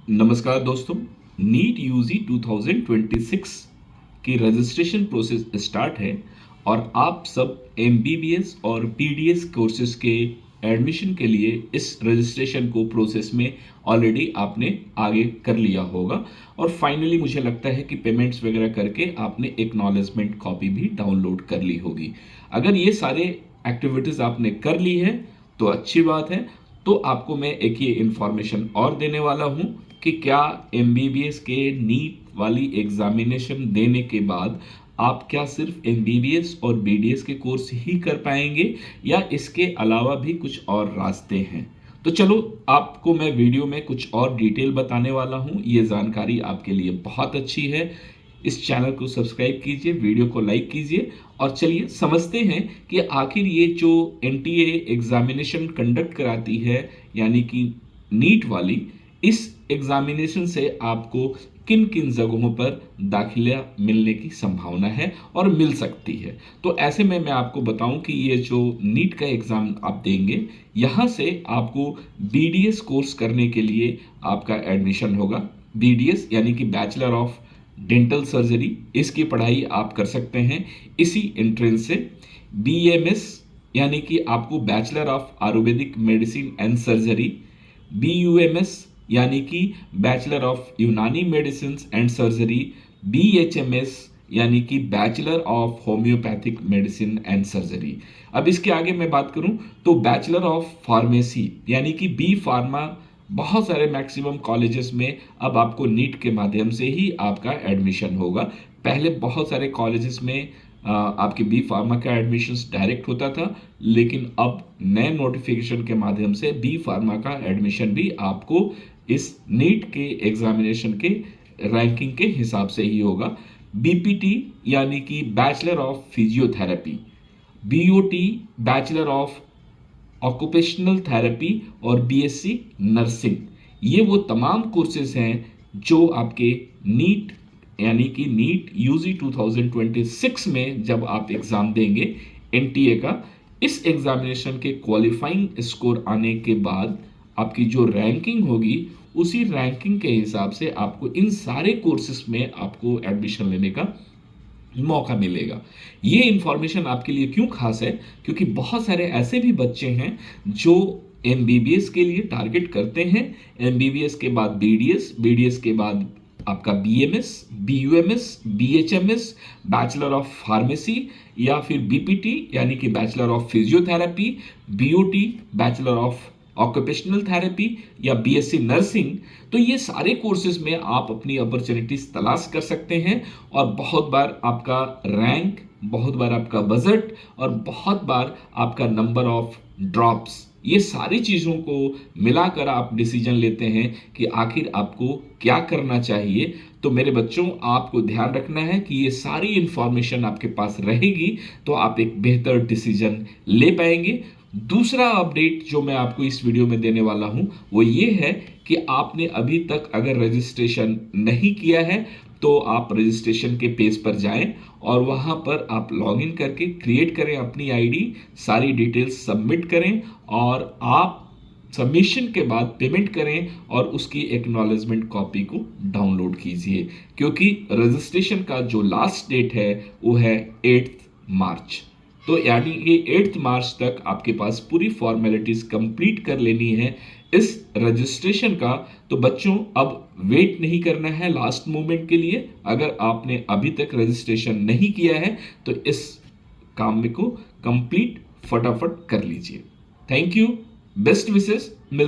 नमस्कार दोस्तों। NEET UG 2026 की रजिस्ट्रेशन प्रोसेस स्टार्ट है और आप सब एमबीबीएस और पीडीएस कोर्सेज के एडमिशन के लिए इस रजिस्ट्रेशन को प्रोसेस में ऑलरेडी आपने आगे कर लिया होगा और फाइनली मुझे लगता है कि पेमेंट्स वगैरह करके आपने एक्नॉलेजमेंट कॉपी भी डाउनलोड कर ली होगी। अगर ये सारे एक्टिविटीज़ आपने कर ली है तो अच्छी बात है। तो आपको मैं एक ये इन्फॉर्मेशन और देने वाला हूँ कि क्या एमबीबीएस के नीट वाली एग्जामिनेशन देने के बाद आप क्या सिर्फ एमबीबीएस और बीडीएस के कोर्स ही कर पाएंगे या इसके अलावा भी कुछ और रास्ते हैं। तो चलो आपको मैं वीडियो में कुछ और डिटेल बताने वाला हूँ। ये जानकारी आपके लिए बहुत अच्छी है। इस चैनल को सब्सक्राइब कीजिए, वीडियो को लाइक कीजिए और चलिए समझते हैं कि आखिर ये जो एनटीए एग्जामिनेशन कंडक्ट कराती है यानी कि नीट वाली, इस एग्जामिनेशन से आपको किन किन जगहों पर दाखिला मिलने की संभावना है और मिल सकती है। तो ऐसे में मैं आपको बताऊं कि ये जो नीट का एग्ज़ाम आप देंगे, यहाँ से आपको बीडीएस कोर्स करने के लिए आपका एडमिशन होगा। बीडीएस यानी कि बैचलर ऑफ डेंटल सर्जरी, इसकी पढ़ाई आप कर सकते हैं इसी एंट्रेंस से। बीएमएस यानी कि आपको bachelor of Ayurvedic medicine and surgery. BUMS यानी कि बैचलर ऑफ यूनानी मेडिसिन एंड सर्जरी। बीएचएमएस यानी कि bachelor of homeopathic medicine and surgery. अब इसके आगे मैं बात करूं तो बैचलर ऑफ फार्मेसी यानी कि बी फार्मा। बहुत सारे मैक्सिमम कॉलेजेस में अब आपको नीट के माध्यम से ही आपका एडमिशन होगा। पहले बहुत सारे कॉलेजेस में आपके बी फार्मा का एडमिशन्स डायरेक्ट होता था, लेकिन अब नए नोटिफिकेशन के माध्यम से बी फार्मा का एडमिशन भी आपको इस नीट के एग्जामिनेशन के रैंकिंग के हिसाब से ही होगा। बीपीटी यानी कि bachelor of physiotherapy. BOT bachelor of occupational therapy और बीएससी नर्सिंग। ये वो तमाम कोर्सेज हैं जो आपके नीट यानी कि नीट यूजी 2026 में जब आप एग्ज़ाम देंगे एनटीए का, इस एग्जामिनेशन के क्वालिफाइंग स्कोर आने के बाद आपकी जो रैंकिंग होगी, उसी रैंकिंग के हिसाब से आपको इन सारे कोर्सेज में आपको एडमिशन लेने का मौका मिलेगा। ये इंफॉर्मेशन आपके लिए क्यों खास है? क्योंकि बहुत सारे ऐसे भी बच्चे हैं जो एमबीबीएस के लिए टारगेट करते हैं। एमबीबीएस के बाद बीडीएस, बीडीएस के बाद आपका BMS, BUMS, BHMS, bachelor of pharmacy या फिर बीपीटी यानी कि bachelor of physiotherapy, BOT bachelor of occupational therapy या बीएससी नर्सिंग। तो ये सारे कोर्सेज में आप अपनी अपॉर्चुनिटीज तलाश कर सकते हैं और बहुत बार आपका रैंक, बहुत बार आपका बजट और बहुत बार आपका नंबर ऑफ ड्रॉप्स, ये सारी चीज़ों को मिलाकर आप डिसीजन लेते हैं कि आखिर आपको क्या करना चाहिए। तो मेरे बच्चों, आपको ध्यान रखना है कि ये सारी इंफॉर्मेशन आपके पास रहेगी तो आप एक बेहतर डिसीजन ले पाएंगे। दूसरा अपडेट जो मैं आपको इस वीडियो में देने वाला हूं वो ये है कि आपने अभी तक अगर रजिस्ट्रेशन नहीं किया है तो आप रजिस्ट्रेशन के पेज पर जाएं और वहां पर आप लॉगिन करके क्रिएट करें अपनी आईडी, सारी डिटेल्स सबमिट करें और आप सबमिशन के बाद पेमेंट करें और उसकी एक्नॉलेजमेंट कॉपी को डाउनलोड कीजिए, क्योंकि रजिस्ट्रेशन का जो लास्ट डेट है वो है 8 मार्च। तो यानी कि 8 मार्च तक आपके पास पूरी फॉर्मेलिटीज कंप्लीट कर लेनी है इस रजिस्ट्रेशन का। तो बच्चों, अब वेट नहीं करना है लास्ट मोमेंट के लिए। अगर आपने अभी तक रजिस्ट्रेशन नहीं किया है तो इस काम को कंप्लीट फटाफट कर लीजिए। Thank you, best wishes.